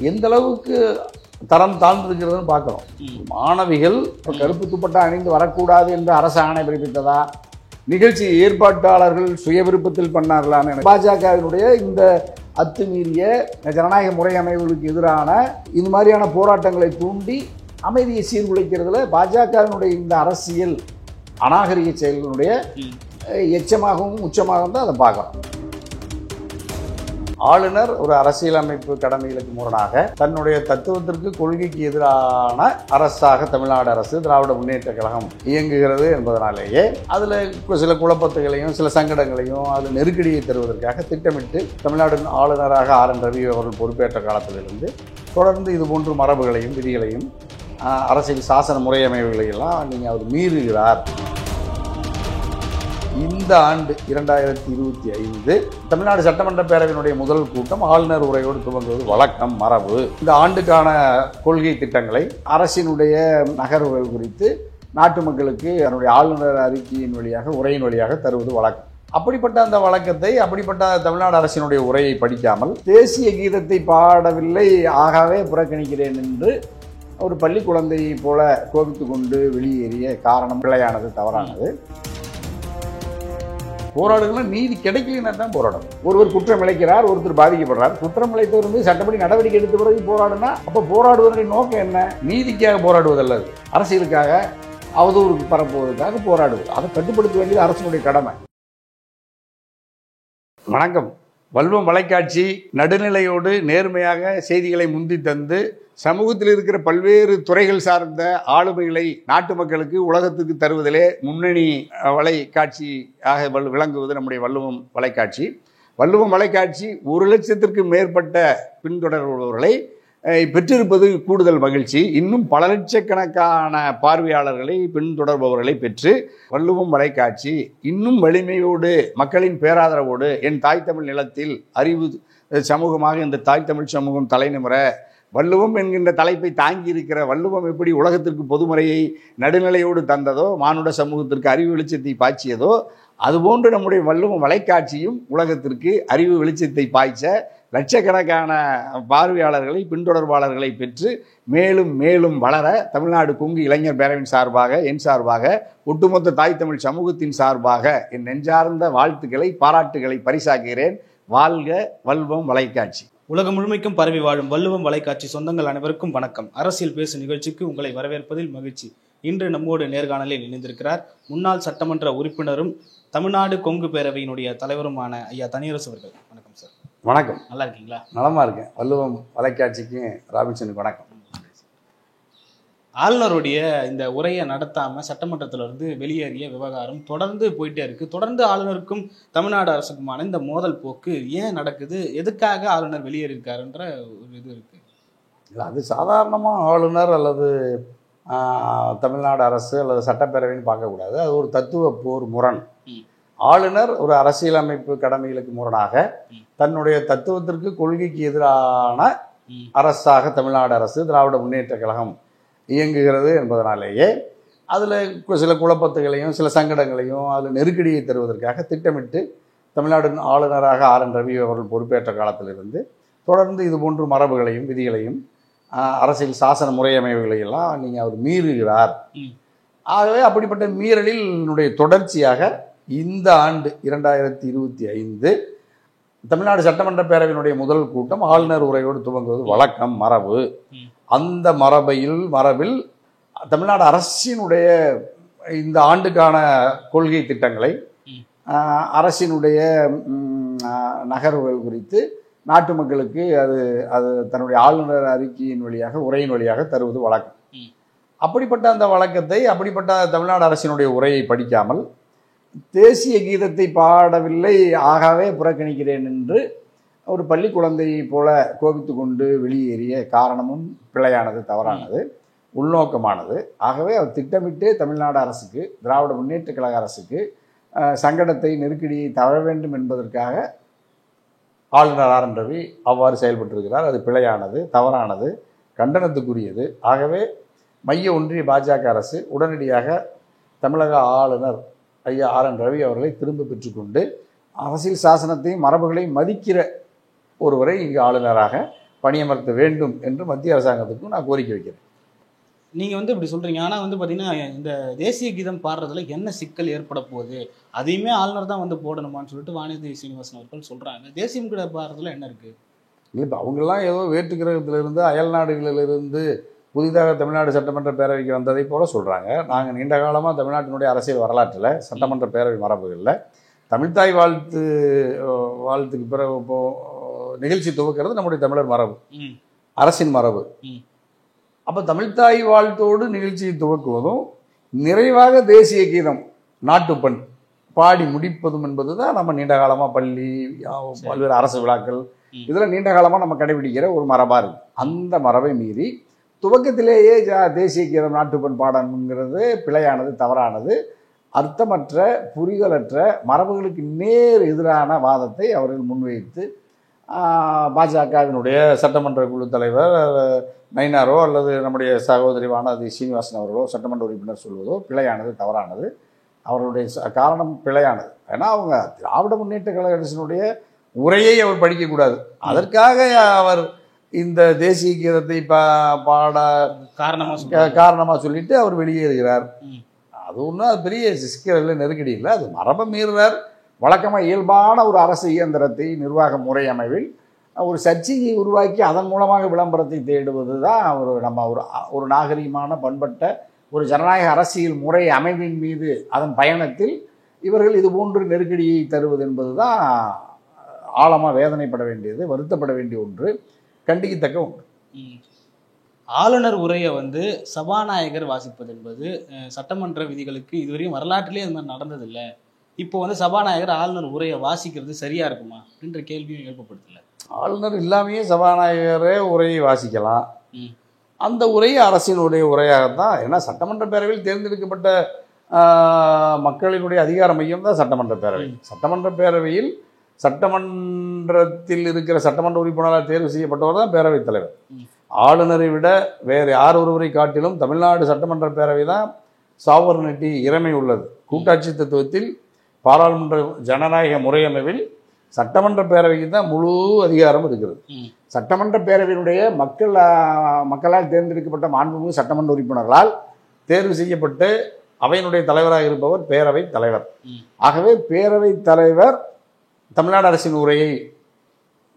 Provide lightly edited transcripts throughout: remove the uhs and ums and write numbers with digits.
எந்த அளவுக்கு தரம் தாழ்ந்திருக்கிறதுன்னு பார்க்குறோம். மாணவிகள் இப்போ கருப்பு துப்பட்டா அணிந்து வரக்கூடாது என்று அரசு ஆணை பிறப்பித்ததா, நிகழ்ச்சி ஏற்பாட்டாளர்கள் சுய விருப்பத்தில் பண்ணார்களான்னு பாஜகவினுடைய இந்த அத்துமீறிய ஜனநாயக முறை அமைவுகளுக்கு எதிரான இந்த மாதிரியான போராட்டங்களை தூண்டி அமைதியை சீர்குலைக்கிறதுல பாஜகவினுடைய இந்த அரசியல் அநாகரிக செயல்களுடைய எச்சமாகவும் உச்சமாகவும் தான் அதை பார்க்குறோம். ஆளுநர் ஒரு அரசியலமைப்பு கடமைகளுக்கு முரணாக தன்னுடைய தத்துவத்திற்கு கொள்கைக்கு எதிரான அரசாக தமிழ்நாடு அரசு திராவிட முன்னேற்ற கழகம் இயங்குகிறது என்பதனாலேயே அதில் சில குழப்பத்துகளையும் சில சங்கடங்களையும் அதில் நெருக்கடியை தருவதற்காக திட்டமிட்டு தமிழ்நாடு ஆளுநராக RN ரவி அவர்கள் பொறுப்பேற்ற காலத்திலிருந்து தொடர்ந்து இதுபோன்ற மரபுகளையும் விதிகளையும் அரசியல் சாசன முறையமைவுகளையெல்லாம் நீங்கள் அவர் மீறுகிறார். இந்த ஆண்டு 2025 தமிழ்நாடு சட்டமன்ற பேரவையினுடைய முதல் கூட்டம் ஆளுநர் உரையோடு துவங்குவது வழக்கம், மரபு. இந்த ஆண்டுக்கான கொள்கை திட்டங்களை அரசினுடைய நகர்வுகள் குறித்து நாட்டு மக்களுக்கு அதனுடைய ஆளுநர் அறிக்கையின் வழியாக உரையின் வழியாக தருவது வழக்கம். அப்படிப்பட்ட அந்த வழக்கத்தை, அப்படிப்பட்ட தமிழ்நாடு அரசினுடைய உரையை படிக்காமல் தேசிய கீதத்தை பாடவில்லை, ஆகவே புறக்கணிக்கிறேன் என்று ஒரு பள்ளி குழந்தையை போல கோபித்து கொண்டு வெளியேறிய காரணம் பிழையானது, தவறானது. போராடுகள் நீதி கிடைக்கலன்னா தான் போராடணும். ஒருவர் குற்றம் இழைக்கிறார், ஒருத்தர் பாதிக்கப்படுறார். குற்றம் இழைத்தவர் வந்து சட்டப்படி நடவடிக்கை எடுத்த பிறகு போராடுனா அப்போ போராடுவதனுடைய நோக்கம் என்ன? நீதிக்காக போராடுவதல்ல, அரசியலுக்காக அவதூறுக்கு பரப்புவதற்காக போராடுவது. அதை கட்டுப்படுத்த வேண்டியது அரசினுடைய கடமை. வணக்கம். வல்வம் வலைக்காட்சி நடுநிலையோடு நேர்மையாக செய்திகளை முந்தி தந்து சமூகத்தில் இருக்கிற பல்வேறு துறைகள் சார்ந்த ஆளுமைகளை நாட்டு மக்களுக்கு உலகத்துக்கு தருவதிலே முன்னணி வலைக்காட்சியாக விளங்குவது நம்முடைய வள்ளுவம் வலைக்காட்சி. வள்ளுவம் வலைக்காட்சி 1 லட்சத்திற்கு மேற்பட்ட பின்தொடர்பவர்களை பெற்றிருப்பது கூடுதல் மகிழ்ச்சி. இன்னும் பல லட்சக்கணக்கான பார்வையாளர்களை பின்தொடர்பவர்களை பெற்று வள்ளுவம் வலைக்காட்சி இன்னும் வலிமையோடு மக்களின் பேராதரவோடு என் தாய் தமிழ் நிலத்தில் அறிவு சமூகமாக இந்த தாய் தமிழ் சமூகம் தலைநிமிர வள்ளுவம் என்கின்ற தலைப்பை தாங்கி இருக்கிற வள்ளுவம் எப்படி உலகத்திற்கு பொதுமுறையை நடுநிலையோடு தந்ததோ, மானுட சமூகத்திற்கு அறிவு வெளிச்சத்தை பாய்ச்சியதோ, அதுபோன்று நம்முடைய வள்ளுவம் வலைக்காட்சியும் உலகத்திற்கு அறிவு வெளிச்சத்தை பாய்ச்ச லட்சக்கணக்கான பார்வையாளர்களை பின்தொடர்பாளர்களை பெற்று மேலும் மேலும் வளர தமிழ்நாடு கொங்கு இளைஞர் பேரவையின் சார்பாக, என் சார்பாக, ஒட்டுமொத்த தாய் தமிழ் சமூகத்தின் சார்பாக என் நெஞ்சார்ந்த வாழ்த்துக்களை, பாராட்டுகளை பரிசாக்குகிறேன். வாழ்க வள்ளுவம் வலைக்காட்சி. உலகம் முழுமைக்கும் பரவி வாழும் வள்ளுவம் வலைக்காட்சி சொந்தங்கள் அனைவருக்கும் வணக்கம். அரசியல் பேசு நிகழ்ச்சிக்கு உங்களை வரவேற்பதில் மகிழ்ச்சி. இன்று நம்மோடு நேர்காணலில் இணைந்திருக்கிறார் முன்னாள் சட்டமன்ற உறுப்பினரும் தமிழ்நாடு கொங்கு பேரவையினுடைய தலைவருமான ஐயா தனியரசு அவர்கள். வணக்கம் சார். வணக்கம். நல்லா இருக்கீங்களா? நலமா இருக்கேன். வள்ளுவம் வலைக்காட்சிக்கு ராபின்சனுக்கு வணக்கம். ஆளுநருடைய இந்த உரையை நடத்தாம சட்டமன்றத்திலிருந்து வெளியேறிய விவகாரம் தொடர்ந்து போயிட்டே இருக்கு. தொடர்ந்து ஆளுநருக்கும் தமிழ்நாடு அரசுக்குமான இந்த மோதல் போக்கு ஏன் நடக்குது? எதுக்காக ஆளுநர் வெளியேறியிருக்காருன்ற ஒரு இது இருக்கு. இல்லை, அது சாதாரணமாக ஆளுநர் அல்லது தமிழ்நாடு அரசு அல்லது சட்டப்பேரவைன்னு பார்க்கக்கூடாது. அது ஒரு தத்துவ போர் முரண். ஆளுநர் ஒரு அரசியலமைப்பு கடமைகளுக்கு முரணாக தன்னுடைய தத்துவத்திற்கு கொள்கைக்கு எதிரான அரசாக தமிழ்நாடு அரசு திராவிட முன்னேற்ற கழகம் இயங்குகிறது என்பதனாலேயே அதில் சில குழப்பத்துகளையும் சில சங்கடங்களையும் அதில் நெருக்கடியை தருவதற்காக திட்டமிட்டு தமிழ்நாடு ஆளுநராக RN ரவி அவர்கள் பொறுப்பேற்ற காலத்திலிருந்து தொடர்ந்து இதுபோன்ற மரபுகளையும் விதிகளையும் அரசியல் சாசன முறையமைவுகளையெல்லாம் நீங்கள் அவர் மீறுகிறார். ஆகவே அப்படிப்பட்ட மீறலினுடைய தொடர்ச்சியாக இந்த ஆண்டு 2025 தமிழ்நாடு சட்டமன்ற பேரவையினுடைய முதல் கூட்டம் ஆளுநர் உரையோடு துவங்குவது வழக்கம், மரபு. அந்த மரபில் தமிழ்நாடு அரசினுடைய இந்த ஆண்டுக்கான கொள்கை திட்டங்களை அரசினுடைய நகர்வுகள் குறித்து நாட்டு மக்களுக்கு அது தன்னுடைய ஆளுநர் அறிக்கையின் வழியாக உரையின் வழியாக தருவது வழக்கம். அப்படிப்பட்ட அந்த வழக்கத்தை, அப்படிப்பட்ட தமிழ்நாடு அரசினுடைய உரையை படிக்காமல் தேசிய கீதத்தை பாடவில்லை, ஆகவே புறக்கணிக்கிறேன் என்று ஒரு பள்ளி குழந்தையை போல கோபித்து கொண்டு வெளியேறிய காரணமும் பிழையானது, தவறானது, உள்நோக்கமானது. ஆகவே அவர் திட்டமிட்டே தமிழ்நாடு அரசுக்கு, திராவிட முன்னேற்ற கழக அரசுக்கு சங்கடத்தை, நெருக்கடியை தர வேண்டும் என்பதற்காக ஆளுநர் RN ரவி அவ்வாறு செயல்பட்டிருக்கிறார். அது பிழையானது, தவறானது, கண்டனத்துக்குரியது. ஆகவே மைய ஒன்றிய பாஜக அரசு உடனடியாக தமிழக ஆளுநர் ஐயா RN ரவி அவர்களை திரும்ப பெற்றுக்கொண்டு அரசியல் சாசனத்தையும் மரபுகளையும் மதிக்கிற ஒருவரை இங்கு ஆளுநராக பணியமர்த்த வேண்டும் என்று மத்திய அரசாங்கத்துக்கும் நான் கோரிக்கை வைக்கிறேன். நீங்க வந்து இப்படி சொல்றீங்க. ஆனா வந்து பாத்தீங்கன்னா இந்த தேசிய கீதம் பாடுறதுல என்ன சிக்கல் ஏற்பட போகுது, அதையுமே ஆளுநர் தான் வந்து போடணுமான்னு சொல்லிட்டு வானதி சீனிவாசன் அவர்கள் சொல்றாங்க. தேசியம் கீதம் பாடுறதுல என்ன இருக்கு? இல்லை, இப்போ அவங்கெல்லாம் ஏதோ வேற்று கிரகத்திலிருந்து அயல் நாடுகளிலிருந்து புதிதாக தமிழ்நாடு சட்டமன்ற பேரவைக்கு வந்ததை போல சொல்கிறாங்க. நாங்கள் நீண்ட காலமாக தமிழ்நாட்டினுடைய அரசியல் வரலாற்றில் சட்டமன்ற பேரவை மரபுகளில் தமிழ்த்தாய் வாழ்த்துக்கு பிறகு நிகழ்ச்சி துவக்கிறது நம்முடைய தமிழர் மரபு, அரசின் மரபு. அப்போ தமிழ்த்தாய் வாழ்த்தோடு நிகழ்ச்சியை துவக்குவதும் நிறைவாக தேசிய கீதம் நாட்டுப்பண் பாடி முடிப்பதும் என்பது தான் நம்ம நீண்ட காலமாக பள்ளி பல்வேறு அரசு விழாக்கள் இதில் நீண்ட காலமாக நம்ம கடைபிடிக்கிற ஒரு மரபாக இருக்குது. அந்த மரபை மீறி துவக்கத்திலேயே தேசிய கீதம் நாட்டுப்பண் பாடணுங்கிறது பிழையானது, தவறானது, அர்த்தமற்ற, புரிதலற்ற, மரபுகளுக்கு நேர் எதிரான வாதத்தை அவர்கள் முன்வைத்து பாஜகவினுடைய சட்டமன்ற குழு தலைவர் நயினாரோ அல்லது நம்முடைய சகோதரி வானதி சீனிவாசன் அவர்களோ சட்டமன்ற உறுப்பினர் சொல்வதோ பிழையானது, தவறானது. அவர்களுடைய காரணம் பிழையானது. ஏன்னா அவங்க திராவிட முன்னேற்ற கழக அரசினுடைய உரையை அவர் படிக்கக்கூடாது. அதற்காக அவர் இந்த தேசிய கீதத்தை பாட காரணமாக சொல்லிட்டு அவர் வெளியேறுகிறார். அது ஒன்றும் அது பெரிய சிக்கல் நெருக்கடி இல்லை. அது மரபை மீறுறார். வழக்கமாக இயல்பான ஒரு அரசு இயந்திரத்தை நிர்வாக முறை அமைவில் ஒரு சர்ச்சையை உருவாக்கி அதன் மூலமாக விளம்பரத்தை தேடுவது தான் நம்ம ஒரு நாகரிகமான பண்பட்ட ஒரு ஜனநாயக அரசியல் முறை அமைவின் மீது அதன் பயணத்தில் இவர்கள் இது போன்று நெருக்கடியை தருவது என்பது தான் ஆழமாக வேதனைப்பட வேண்டியது, வருத்தப்பட வேண்டிய ஒன்று, கண்டிக்கத்தக்க ஒன்று. ஆளுநர் உரையை வந்து சபாநாயகர் வாசிப்பது என்பது சட்டமன்ற விதிகளுக்கு இதுவரையும் வரலாற்றிலே அது மாதிரி நடந்ததில்லை. இப்போ வந்து சபாநாயகர் ஆளுநர் உரையை வாசிக்கிறது சரியா இருக்குமா அப்படின்ற கேள்வியும் எழுப்பப்படுதில்லை. ஆளுநர் இல்லாமையே சபாநாயகரே உரையை வாசிக்கலாம். அந்த உரை அரசினுடைய உரையாகத்தான். ஏன்னா சட்டமன்ற பேரவையில் தேர்ந்தெடுக்கப்பட்ட மக்களினுடைய அதிகார மையம் தான் சட்டமன்ற பேரவை. சட்டமன்ற பேரவையில் சட்டமன்றத்தில் இருக்கிற சட்டமன்ற உறுப்பினராக தேர்வு செய்யப்பட்டவர் தான் பேரவைத் தலைவர். ஆளுநரை விட வேறு யார் ஒருவரை காட்டிலும் தமிழ்நாடு சட்டமன்ற பேரவை தான் சாவர்னிட்டி, இறைமை உள்ளது. கூட்டாட்சி தத்துவத்தில் பாராளுமன்ற ஜனநாயக முறையமைவில் சட்டமன்ற பேரவைக்கு தான் முழு அதிகாரம் இருக்கிறது. சட்டமன்ற பேரவையினுடைய மக்களால் தேர்ந்தெடுக்கப்பட்ட மாண்புமிகு சட்டமன்ற உறுப்பினர்களால் தேர்வு செய்யப்பட்டு அவையினுடைய தலைவராக இருப்பவர் பேரவைத் தலைவர். ஆகவே பேரவைத் தலைவர் தமிழ்நாடு அரசின் உரையை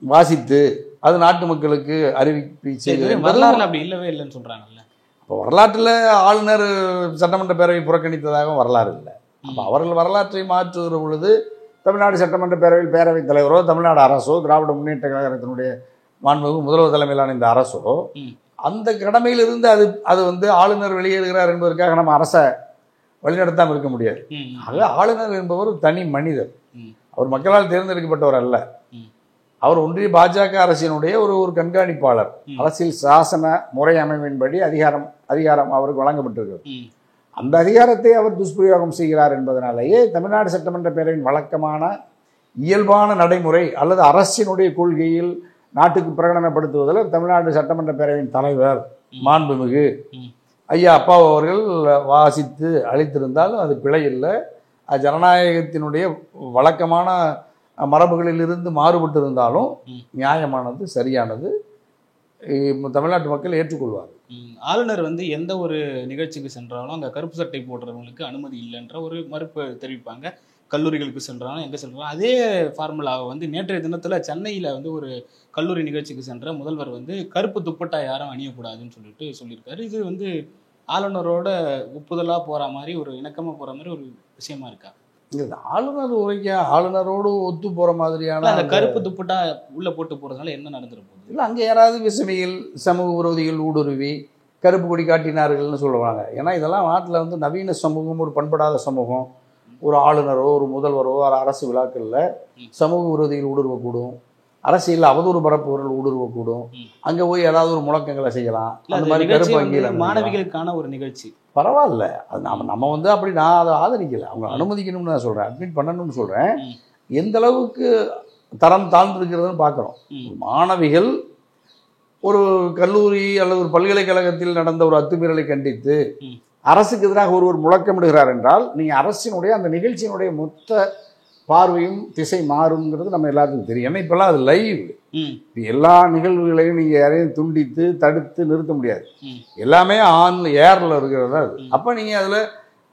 வாசித்து அது நாட்டு மக்களுக்கு அறிவிப்பு செய்வது வரலாறு அப்படி இல்லவே இல்லைன்னு சொல்றாங்கல்ல. இப்போ வரலாற்றில் ஆளுநர் சட்டமன்ற பேரவை புறக்கணித்ததாக வரலாறு இல்லை. அப்போ அவர்கள் வரலாற்றை மாற்றுகிற பொழுது தமிழ்நாடு சட்டமன்ற பேரவையில் பேரவைத் தலைவரோ தமிழ்நாடு அரசோ திராவிட முன்னேற்ற கழகத்தினுடைய மாண்புமிகு முதல்வர் தலைமையிலான இந்த அரசோ அந்த கடமையிலிருந்து அது வந்து ஆளுநர் வெளியேறுகிறார் என்பதற்காக நம்ம அரசை வழிநடத்தாமல் இருக்க முடியாது. ஆக ஆளுநர் என்பவர் தனி மனிதர். அவர் மக்களால் தேர்ந்தெடுக்கப்பட்டவர் அல்ல. அவர் ஒன்றிய பாஜக அரசினுடைய ஒரு கண்காணிப்பாளர். அரசியல் சாசன முறை அமைவின்படி அதிகாரம் அவருக்கு வழங்கப்பட்டிருக்கிறது. அந்த அதிகாரத்தை அவர் துஷ்பிரயோகம் செய்கிறார் என்பதனாலேயே தமிழ்நாடு சட்டமன்ற பேரவையின் வழக்கமான இயல்பான நடைமுறை அல்லது அரசினுடைய கொள்கையில் நாட்டுக்கு பிரகடனப்படுத்துவதில் தமிழ்நாடு சட்டமன்ற பேரவையின் தலைவர் மாண்புமிகு ஐயா அப்பாவு அவர்கள் வாசித்து அளித்திருந்தாலும் அது பிழை இல்லை. ஜனநாயகத்தினுடைய வழக்கமான மரபுகளிலிருந்து மாறுபட்டு இருந்தாலும் நியாயமானது, சரியானது, தமிழ்நாட்டு மக்கள் ஏற்றுக்கொள்வார். ஆளுநர் வந்து எந்த ஒரு நிகழ்ச்சிக்கு சென்றாலும் அங்கே கருப்பு சட்டை போடுறவங்களுக்கு அனுமதி இல்லைன்ற ஒரு மறுப்பு தெரிவிப்பாங்க. கல்லூரிகளுக்கு சென்றாலும் எங்கே சென்றாலும் அதே ஃபார்முலாவை வந்து நேற்றைய தினத்தில் சென்னையில் வந்து ஒரு கல்லூரி நிகழ்ச்சிக்கு சென்ற முதல்வர் வந்து கருப்பு துப்பட்டா யாரும் அணியக்கூடாதுன்னு சொல்லியிருக்காரு. இது வந்து ஆளுநரோட ஒப்புதலாக போகிற மாதிரி ஒரு இணக்கமாக போகிற மாதிரி ஒரு விஷயமா இருக்கா? இல்லை, ஆளுநர் உரைக்க ஆளுநரோடு ஒத்து போகிற மாதிரியான அந்த கருப்பு துப்பட்டா உள்ளே போட்டு போகிறதுனால என்ன நடந்துட போகுது? இல்லை, அங்கே யாராவது விசமிகள் சமூக விரோதிகள் ஊடுருவி கருப்பு கொடி காட்டினார்கள்னு சொல்லுவாங்க. ஏன்னா இதெல்லாம் நாட்டில் வந்து நவீன சமூகம், ஒரு பண்படாத சமூகம். ஒரு ஆளுநரோ ஒரு முதல்வரோ ஒரு அரசு விழாக்களில் சமூக விரோதிகள் ஊடுருவக்கூடும், அரசியல் அவதூறு பரப்புவர்கள் ஊடுருவக்கூடும். அங்கே போய் ஏதாவது ஒரு முழக்கங்களை செய்யலாம். அந்த மாதிரி கருப்பு வங்கியில் மாணவிகளுக்கான ஒரு நிகழ்ச்சி பரவாயில்ல. அது நம்ம வந்து அப்படி நான் அதை ஆதரிக்கலை. அவங்க அனுமதிக்கணும்னு நான் சொல்கிறேன், அட்மிட் பண்ணணும்னு சொல்கிறேன். எந்த அளவுக்கு தரம் தாழ்ந்திருக்கிறதுன்னு பார்க்குறோம். மாணவிகள் ஒரு கல்லூரி அல்லது ஒரு பல்கலைக்கழகத்தில் நடந்த ஒரு அத்துமீறலை கண்டித்து அரசுக்கு எதிராக ஒருவர் முழக்கமிடுகிறார் என்றால் நீங்கள் அரசினுடைய அந்த நிகழ்ச்சியினுடைய மொத்த பார்வையும் திசை மாறுங்கிறது நம்ம எல்லாத்துக்கும் தெரியும். ஏன்னா இப்போல்லாம் அது லைவ். எல்லா நிகழ்வுகளையும் நீங்கள் யாரையும் துண்டித்து தடுத்து நிறுத்த முடியாது. எல்லாமே ஏரில் இருக்கிறது தான் அது. அப்போ நீங்கள் அதில்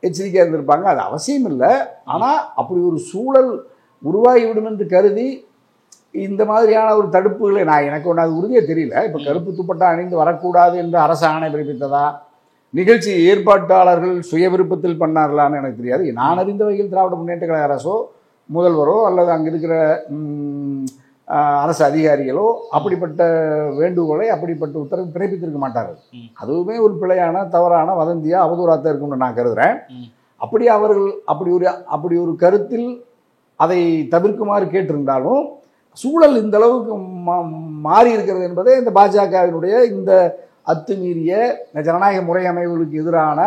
எச்சரிக்கையாக இருந்திருப்பாங்க. அது அவசியம் இல்லை. ஆனால் அப்படி ஒரு சூழல் உருவாகிவிடும் என்று கருதி இந்த மாதிரியான ஒரு தடுப்புகளை எனக்கு ஒன்று அது உறுதியாக தெரியல. இப்போ கருப்பு துப்பட்டா அணிந்து வரக்கூடாது என்று அரசு ஆணை பிறப்பித்ததா, நிகழ்ச்சி ஏற்பாட்டாளர்கள் சுய விருப்பத்தில் பண்ணார்களான்னு எனக்கு தெரியாது. நான் அறிந்த வகையில் திராவிட முன்னேற்ற கழக அரசோ முதல்வரோ அல்லது அங்கே இருக்கிற அரசு அதிகாரிகளோ அப்படிப்பட்ட வேண்டுகோளை அப்படிப்பட்ட உத்தரவு பிறப்பித்திருக்க மாட்டார்கள். அதுவுமே ஒரு பிழையான தவறான வதந்தியாக அவதூறாக இருக்கும்னு நான் கருதுகிறேன். அப்படி அவர்கள் அப்படி ஒரு கருத்தில் அதை தவிர்க்குமாறு கேட்டிருந்தாலும் சூழல் இந்த அளவுக்கு மாறி இருக்கிறது என்பதை இந்த பாஜகவினுடைய இந்த அத்துமீறிய ஜனநாயக முறை அமைவுகளுக்கு எதிரான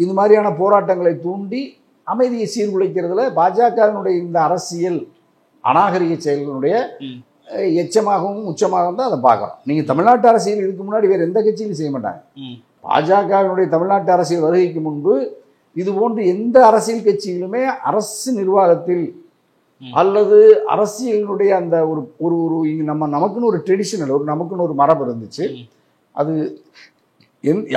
இது மாதிரியான போராட்டங்களை தூண்டி அமைதியை சீர்குலைக்கிறதுல பாஜகவினுடைய இந்த அரசியல் அநாகரிக செயல்களுடைய எச்சமாகவும் உச்சமாகவும் தான் அதை பார்க்குறோம். நீங்கள் தமிழ்நாட்டு அரசியல் இதுக்கு முன்னாடி வேறு எந்த கட்சியிலும் செய்ய மாட்டாங்க. பாஜகவினுடைய தமிழ்நாட்டு அரசியல் வருகைக்கு முன்பு இது போன்று எந்த அரசியல் கட்சியிலுமே அரசு நிர்வாகத்தில் அல்லது அரசியலினுடைய அந்த ஒரு நமக்குன்னு ஒரு ட்ரெடிஷனல் நமக்குன்னு ஒரு மரபு இருந்துச்சு.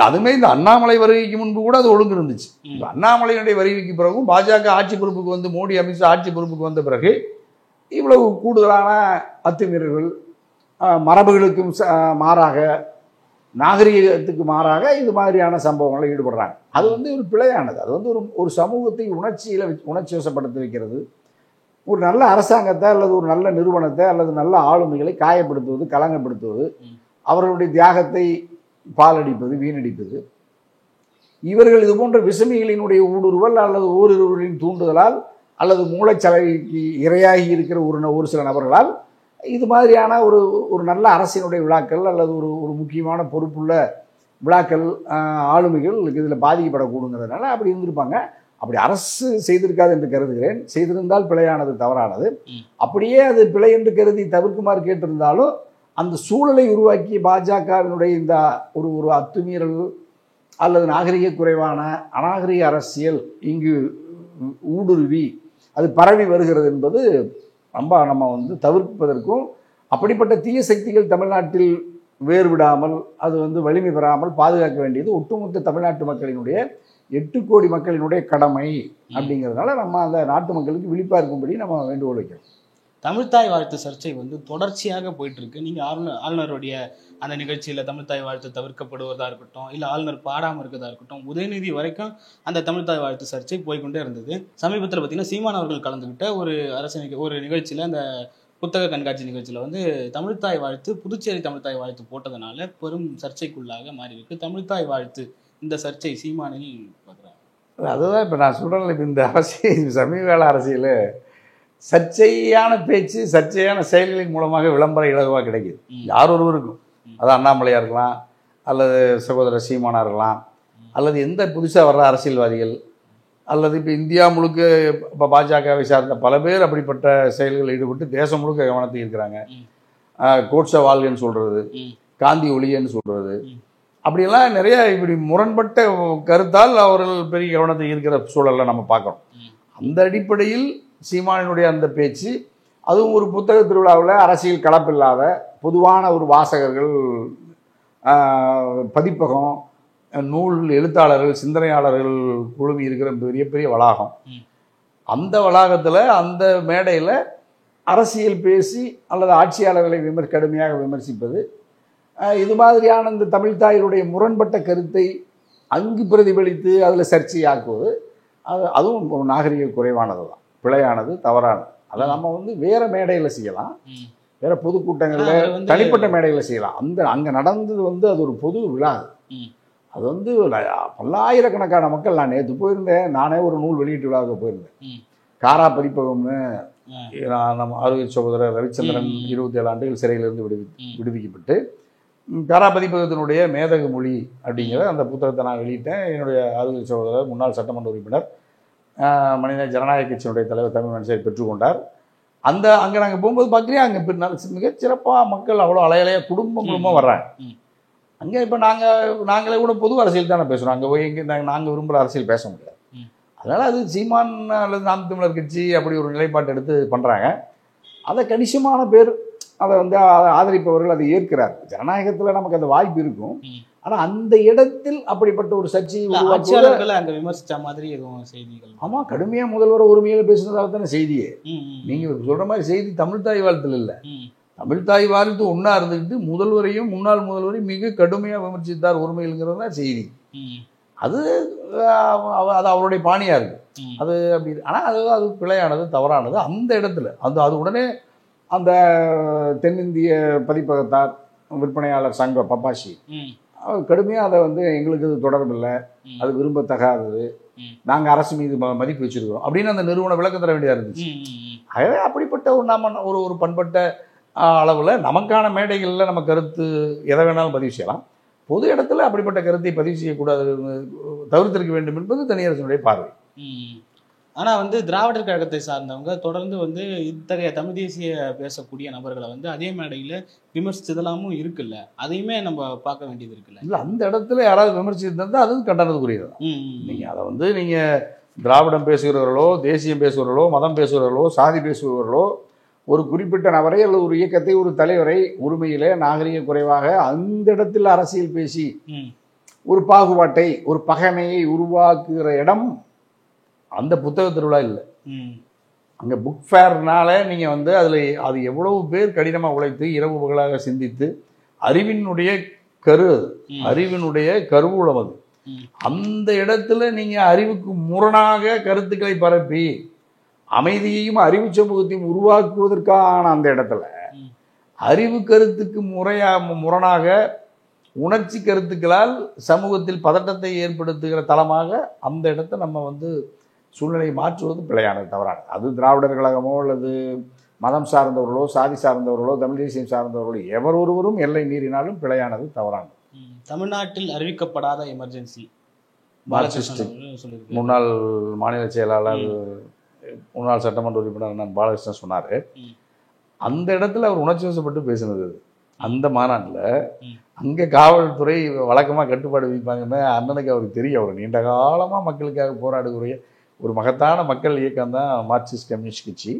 அதுமே இந்த அண்ணாமலை வருகைக்கு முன்பு கூட அது ஒழுங்கு இருந்துச்சு. அண்ணாமலையினுடைய வருகைக்கு பிறகும் பாஜக ஆட்சி பொறுப்புக்கு வந்து மோடி அமித்ஷா ஆட்சி பொறுப்புக்கு வந்த பிறகு இவ்வளவு கூடுதலான அத்துமீறல்கள், மரபுகளுக்கும் மாறாக, நாகரிகத்துக்கு மாறாக இது மாதிரியான சம்பவங்களில் ஈடுபடுறாங்க. அது ஒரு பிழையானது. அது ஒரு சமூகத்தை உணர்ச்சி வசப்படுத்த வைக்கிறது. ஒரு நல்ல அரசாங்கத்தை அல்லது ஒரு நல்ல நிறுவனத்தை அல்லது நல்ல ஆளுமைகளை காயப்படுத்துவது, கலங்கப்படுத்துவது, அவர்களுடைய தியாகத்தை பாலடிப்பது, வீணடிப்பது, இவர்கள் இது போன்ற விசமிகளினுடைய ஊடுருவல் அல்லது ஓரிருவரின் தூண்டுதலால் அல்லது மூளைச்சலவைக்கு இரையாகி இருக்கிற ஒரு சில நபர்களால் இது மாதிரியான ஒரு நல்ல அரசினுடைய விழாக்கள் அல்லது ஒரு முக்கியமான பொறுப்புள்ள விழாக்கள், ஆளுமைகள் இதில் பாதிக்கப்படக்கூடுங்கிறதுனால அப்படி இருந்திருப்பாங்க. அப்படி அரசு செய்திருக்காது என்று கருதுகிறேன். செய்திருந்தால் பிழையானது, தவறானது. அப்படியே அது பிழை என்று கருதி தவிர்க்குமாறு கேட்டிருந்தாலும் அந்த சூழலை உருவாக்கி பாஜகவினுடைய இந்த ஒரு அத்துமீறல் அல்லது நாகரிக குறைவான அநாகரிக அரசியல் இங்கு ஊடுருவி அது பரவி வருகிறது என்பது நம்ம தவிர்ப்பதற்கும், அப்படிப்பட்ட தீய சக்திகள் தமிழ்நாட்டில் வேறுவிடாமல் அது வலிமை பெறாமல் பாதுகாக்க வேண்டியது ஒட்டுமொத்த தமிழ்நாட்டு மக்களினுடைய 8 கோடி மக்களினுடைய கடமை. அப்படிங்கிறதுனால நம்ம அந்த நாட்டு மக்களுக்கு விழிப்பாக இருக்கும்படி நம்ம வேண்டுகோள் வைக்கிறோம். தமிழ்த்தாய் வாழ்த்து சர்ச்சை தொடர்ச்சியாக போயிட்டு இருக்கு. நீங்க ஆளுநருடைய அந்த நிகழ்ச்சியில தமிழ்த்தாய் வாழ்த்து தவிர்க்கப்படுவதா இருக்கட்டும், இல்ல ஆளுநர் பாடாம இருக்கிறதா இருக்கட்டும், உதயநிதி வரைக்கும் அந்த தமிழ்த்தாய் வாழ்த்து சர்ச்சை போய்கொண்டே இருந்தது. சமீபத்தில் பார்த்தீங்கன்னா சீமான் அவர்கள் கலந்துகிட்ட ஒரு நிகழ்ச்சியில, அந்த புத்தக கண்காட்சி நிகழ்ச்சியில தமிழ்த்தாய் வாழ்த்து, புதுச்சேரி தமிழ்த்தாய் வாழ்த்து போட்டதுனால பெரும் சர்ச்சைக்குள்ளாக மாறி இருக்கு. தமிழ்த்தாய் வாழ்த்து இந்த சர்ச்சை சீமானில் பார்க்குறாங்க. அதுதான் இப்போ நான் சொல்கிறேன். இப்போ இந்த சமீபகால அரசியல் சர்ச்சையான பேச்சு, சர்ச்சையான செயல்களின் மூலமாக விளம்பரம் இலகுவாக கிடைக்குது யார் ஒருவருக்கும். அது அண்ணாமலையாக இருக்கலாம், அல்லது சகோதரர் சீமானாக இருக்கலாம், அல்லது எந்த புதுசாக வர்ற அரசியல்வாதிகள், அல்லது இப்போ இந்தியா முழுக்க இப்போ பாஜகவை சார்ந்த பல பேர் அப்படிப்பட்ட செயல்களில் ஈடுபட்டு தேசம் முழுக்க கவனத்தை இருக்கிறாங்க. கோட்ஸை வாழ்கன்னு சொல்கிறது, காந்தி ஒளியன்னு சொல்கிறது, அப்படியெல்லாம் நிறைய இப்படி முரண்பட்ட கருத்தால் அவர்கள் பெரிய கவனத்தை இருக்கிற சூழலை நம்ம பார்க்குறோம். அந்த அடிப்படையில் சீமானினுடைய அந்த பேச்சு, அதுவும் ஒரு புத்தக திருவிழாவில் அரசியல் கலப்பில்லாத பொதுவான ஒரு வாசகர்கள், பதிப்பகம், நூல் எழுத்தாளர்கள், சிந்தனையாளர்கள் குழுமி இருக்கிற பெரிய பெரிய வளாகம். அந்த வளாகத்தில் அந்த மேடையில் அரசியல் பேசி அல்லது ஆட்சியாளர்களை கடுமையாக விமர்சிப்பது, இது மாதிரியான இந்த தமிழ்த்தாயினுடைய முரண்பட்ட கருத்தை அங்கு பிரதிபலித்து அதில் சர்ச்சையாக்குவது, அதுவும் ஒரு நாகரிக குறைவானது தான், பிழையானது, தவறானது. அதை நம்ம வேற மேடையில் செய்யலாம், வேற பொதுக்கூட்டங்களில் தனிப்பட்ட மேடையில் செய்யலாம். அங்கே நடந்தது அது ஒரு பொது விழா. அது பல்லாயிரக்கணக்கான மக்கள். நான் நேற்று போயிருந்தேன், நானே ஒரு நூல் வெளியீட்டு விழாவுக்கு போயிருந்தேன். காரா பதிப்பகம்னு நம்ம ஆரோக்கிய சகோதரர் ரவிச்சந்திரன் 27 ஆண்டுகள் சிறையிலிருந்து விடுவிக்கப்பட்டு காரா பதிப்பகத்தினுடைய மேதகு மொழி அப்படிங்கிற அந்த புத்தகத்தை நான் வெளியிட்டேன். என்னுடைய ஆரோக்கிய சகோதரர் முன்னாள் சட்டமன்ற உறுப்பினர் மனித ஜனநாயக கட்சியினுடைய தலைவர் தமிழ் மனுஷர் பெற்றுக்கொண்டார். அங்கே நாங்கள் போகும்போது பார்க்குறேன், அங்கே மிகச்சிறப்பாக மக்கள் அவ்வளோ அலையலையாக குடும்பமாக வர்றாங்க. அங்கே இப்போ நாங்களே கூட பொது அரசியல் தானே பேசுகிறோம். அங்கே போய் நாங்கள் விரும்புகிற அரசியல் பேச முடியாது. அதனால் அது சீமான் அல்லது நாம் தமிழர் கட்சி அப்படி ஒரு நிலைப்பாட்டை எடுத்து பண்ணுறாங்க. அதை கணிசமான பேர் அதை வந்து ஆதரிப்பவர்கள் அதை ஏற்கிறார். ஜனநாயகத்தில் நமக்கு அந்த வாய்ப்பு இருக்கும். ஆனால் அந்த இடத்தில் அப்படிப்பட்ட ஒரு சர்ச்சையை ஆட்சியாளர்களை அங்கே விமர்சித்த மாதிரி எதுவும் செய்திகள்? ஆமாம், கடுமையாக முதல்வர் உரிமையில் பேசுனதாக தானே செய்தியே. நீங்கள் சொல்கிற மாதிரி செய்தி தமிழ் தாய் வாழ்த்தில் இல்லை. தமிழ் தாய் வாழ்த்து ஒன்றா இருந்துக்கிட்டு முதல்வரையும் முன்னாள் முதல்வரையும் மிக கடுமையாக விமர்சித்தார் உரிமையில்ங்கிறது தான் செய்தி. அது அவருடைய பாணியாக இருக்குது. அது அப்படி. ஆனால் அது பிழையானது, தவறானது. அந்த இடத்துல அது உடனே அந்த தென்னிந்திய பதிப்பகத்தார் விற்பனையாளர் சங்கம் பப்பாசி கடுமையாக அதை வந்து எங்களுக்கு இது தொடர்பு இல்லை, அது விரும்பத்தகாதது, நாங்கள் அரசு மீது மதிப்பு வச்சுருக்கிறோம் அப்படின்னு அந்த நிறுவனம் விளக்கம் தர வேண்டியதாக இருந்துச்சு. ஆகவே அப்படிப்பட்ட ஒரு நம்ம ஒரு பண்பட்ட அளவில் நமக்கான மேடைகளில் நம்ம கருத்து எதை வேணாலும் பதிவு செய்யலாம். பொது இடத்துல அப்படிப்பட்ட கருத்தை பதிவு செய்யக்கூடாது, தவிர்த்திருக்க வேண்டும் என்பது தனியரசனுடைய பார்வை. ஆனால் வந்து திராவிடர் கழகத்தை சார்ந்தவங்க தொடர்ந்து வந்து இத்தகைய தமிழ் தேசிய பேசக்கூடிய நபர்களை வந்து அதே மேடையில் விமர்சித்ததெல்லாமும் இருக்குல்ல, அதையுமே நம்ம பார்க்க வேண்டியது இருக்குல்ல. இல்லை, அந்த இடத்துல யாராவது விமர்சித்திருந்தால் அதுவும் கண்டனத்துக்குரியது தான். நீங்கள் அதை வந்து நீங்கள் திராவிடம் பேசுகிறவர்களோ, தேசியம் பேசுகிறவர்களோ, மதம் பேசுகிறவர்களோ, சாதி பேசுகிறவர்களோ ஒரு குறிப்பிட்ட நபரை அல்லது ஒரு இயக்கத்தை, ஒரு தலைவரை உரிமையிலே நாகரிக குறைவாக அந்த இடத்தில் அரசியல் பேசி ஒரு பாகுபாட்டை, ஒரு பகைமையை உருவாக்குகிற இடம் அந்த புத்தக திருவிழா இல்லை. அங்கே புக் ஃபேர்னால நீங்கள் வந்து அதில் அது எவ்வளவு பேர் கடினமாக உழைத்து இரவு பகலாக சிந்தித்து அறிவினுடைய அறிவினுடைய கருவூலம் அது. அந்த இடத்துல நீங்கள் அறிவுக்கு முரணாக கருத்துக்களை பரப்பி அமைதியையும் அறிவு சமூகத்தையும் உருவாக்குவதற்கான அந்த இடத்துல அறிவு கருத்துக்கு முரணாக உணர்ச்சி கருத்துக்களால் சமூகத்தில் பதட்டத்தை ஏற்படுத்துகிற தளமாக அந்த இடத்தை நம்ம வந்து சூழ்நிலையை மாற்றுவது பிழையானது, தவறானது. அது திராவிடர் கழகமோ அல்லது மதம் சார்ந்தவர்களோ, சாதி சார்ந்தவர்களோ, தமிழ் தேசியம் சார்ந்தவர்களோ எவர் ஒருவரும் எல்லை மீறினாலும் பிழையானது, தவறானது. தமிழ்நாட்டில் அறிவிக்கப்படாத எமர்ஜென்சி பாலகிருஷ்ணன் முன்னாள் மாநில செயலாளர், முன்னாள் சட்டமன்ற உறுப்பினர் நான் பாலகிருஷ்ணன் சொன்னார். அந்த இடத்துல அவர் உணர்ச்சி வசப்பட்டு பேசினது. அந்த மாநாட்டில் அங்கே காவல்துறை வழக்கமாக கட்டுப்பாடு விதிப்பாங்கன்னு அண்ணனுக்கு அவருக்கு தெரியும். அவர் நீண்ட காலமாக மக்களுக்காக போராடுகிற ஒரு மகத்தான மக்கள் இயக்கம் தான் மார்க்சிஸ்ட் கம்யூனிஸ்ட் கட்சி.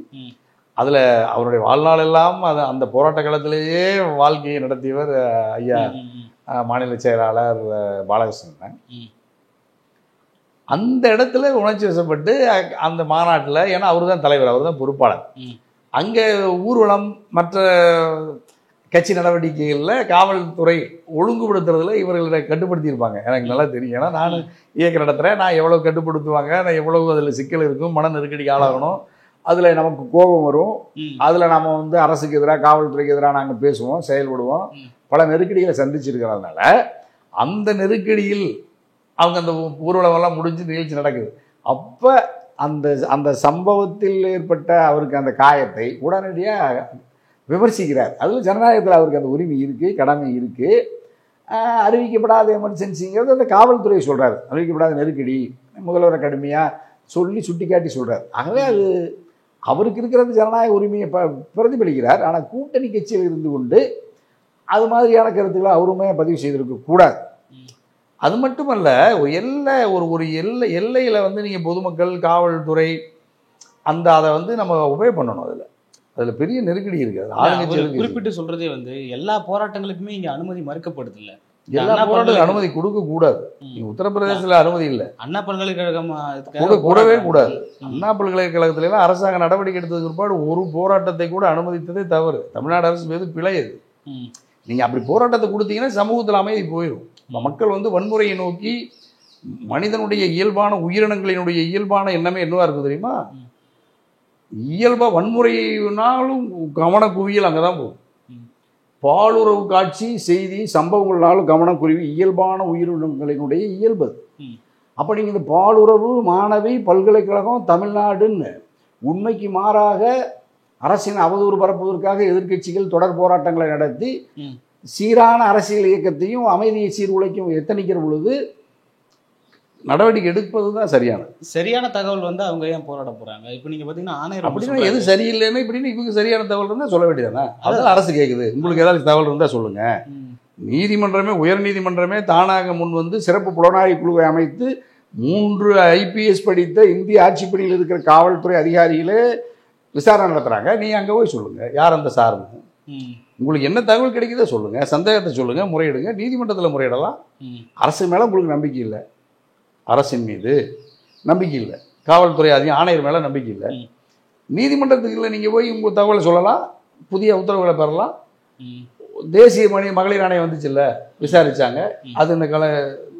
அதில் அவருடைய வாழ்நாள் எல்லாம் அந்த போராட்ட காலத்திலேயே வாழ்க்கையை நடத்தியவர் ஐயா மாநில செயலாளர் பாலகிருஷ்ணன். அந்த இடத்துல உணர்ச்சி வசப்பட்டு அந்த மாநாட்டில், ஏன்னா அவர் தான் தலைவர், அவர் தான் பொறுப்பாளர், அங்கே ஊர்வலம் மற்ற கட்சி நடவடிக்கைகளில் காவல்துறை ஒழுங்குபடுத்துறதுல இவர்களை கட்டுப்படுத்தியிருப்பாங்க. எனக்கு நல்லா தெரியும். ஏன்னா நான் இயக்கம் நடத்துகிறேன், நான் எவ்வளோ கட்டுப்படுத்துவாங்க, நான் எவ்வளவு அதில் சிக்கல் இருக்கும், மன நெருக்கடிக்கு ஆளாகணும், அதில் நமக்கு கோபம் வரும், அதில் நம்ம வந்து அரசுக்கு எதிராக காவல்துறைக்கு எதிராக நாங்கள் பேசுவோம், செயல்படுவோம், பல நெருக்கடிகளை சந்திச்சிருக்கிறதுனால அந்த நெருக்கடியில் அவங்க அந்த ஊர்வலமெல்லாம் முடிஞ்சு நிகழ்ச்சி நடக்குது. அப்போ அந்த சம்பவத்தில் ஏற்பட்ட அவருக்கு அந்த காயத்தை உடனடியாக விமர்சிக்கிறார். அதில் ஜனநாயகத்தில் அவருக்கு அந்த உரிமை இருக்குது, கடமை இருக்குது. அறிவிக்கப்படாத எமர்ஜென்சிங்கிறது அந்த காவல்துறை சொல்கிறார். அறிவிக்கப்படாத நெருக்கடி முதல்வரை கடுமையாக சொல்லி சுட்டி காட்டி சொல்கிறார். ஆகவே அது அவருக்கு இருக்கிறது ஜனநாயக உரிமையை பிரதிபலிக்கிறார். ஆனால் கூட்டணி கட்சியில் இருந்து கொண்டு அது மாதிரியான கருத்துக்களை அவருமே பதிவு செய்திருக்கக்கூடாது. அது மட்டுமல்ல, ஒரு எல்லையில் வந்து நீங்கள் பொதுமக்கள், காவல்துறை அதை வந்து நம்ம உபயோக பண்ணணும். அதில் பெரிய நெருக்கடி இருக்குது. குறிப்பிட்டு சொல்றதே வந்து எல்லா போராட்டங்களுக்குமே இங்கே அனுமதி மறுக்கப்படுது. இல்லை, எல்லா போராட்டங்களுக்கும் அனுமதி கொடுக்கக்கூடாது. உத்தரப்பிரதேசத்தில் அனுமதி இல்லை, அண்ணா பல்கலைக்கழகம் கூடவே கூடாது. அண்ணா பல்கலைக்கழகத்திலாம் அரசாங்க நடவடிக்கை எடுத்ததுக்கு பிற்பாடு ஒரு போராட்டத்தை கூட அனுமதித்ததே தவறு. தமிழ்நாடு அரசு மீது பிழை அது. நீங்கள் அப்படி போராட்டத்தை கொடுத்தீங்கன்னா சமூகத்தில் அமைதி போயிடும். மக்கள் வந்து வன்முறையை நோக்கி, மனிதனுடைய இயல்பான உயிரினங்களினுடைய இயல்பான எண்ணமே என்னவா இருக்குது தெரியுமா? இயல்பாக வன்முறையினாலும் கவன குவியல் அங்கே தான் போகும். பாலுறவு காட்சி, செய்தி, சம்பவங்கள்னாலும் கவனம் குருவி இயல்பான உயிரினங்களினுடைய இயல்பு. அப்போ நீங்கள் இந்த பாலுறவு, மாணவி, பல்கலைக்கழகம், தமிழ்நாடுன்னு உண்மைக்கு மாறாக அரசின் அவதூறு பரப்புவதற்காக எதிர்க்கட்சிகள் தொடர் போராட்டங்களை நடத்தி சீரான அரசியல் இயக்கத்தையும் அமைதியை சீர்குலைக்கும் எத்தனிக்கிற பொழுது நடவடிக்கை எடுப்பது தான் சரியான தகவல் வந்து அவங்க ஏன் போராட போறாங்க? இப்போ நீங்க பாத்தீங்கன்னா ஆணையர் அப்படின்னா எது சரியில்லைன்னா இப்படின்னு இவங்க சரியான தகவல் இருந்தால் சொல்ல வேண்டியதானே? அதெல்லாம் அரசு கேட்குது. உங்களுக்கு ஏதாவது தகவல் இருந்தால் சொல்லுங்க. நீதிமன்றமே, உயர் நீதிமன்றமே தானாக முன் வந்து சிறப்பு புலனாய்வு குழுவை அமைத்து 3 ஐபிஎஸ் படித்த இந்திய ஆட்சிப்பணியில் இருக்கிற காவல்துறை அதிகாரிகளே விசாரணை நடத்துகிறாங்க. நீ அங்கே போய் சொல்லுங்கள் யார் அந்த சார்னு. உங்களுக்கு என்ன தகவல் கிடைக்குதோ சொல்லுங்கள், சந்தேகத்தை சொல்லுங்கள், முறையிடுங்க. நீதிமன்றத்தில் முறையிடலாம். அரசு மேலே உங்களுக்கு நம்பிக்கை இல்லை, அரசின் மீது நம்பிக்கை இல்லை, காவல்துறை ஆணையர் மேலே நம்பிக்கை இல்லை, நீதிமன்றத்துக்குள்ள நீங்கள் போய் உங்கள் தகவலை சொல்லலாம், புதிய உத்தரவுகளை பெறலாம். தேசிய மகளிர் ஆணையம் வந்துச்சுல்ல, விசாரிச்சாங்க. அது இந்த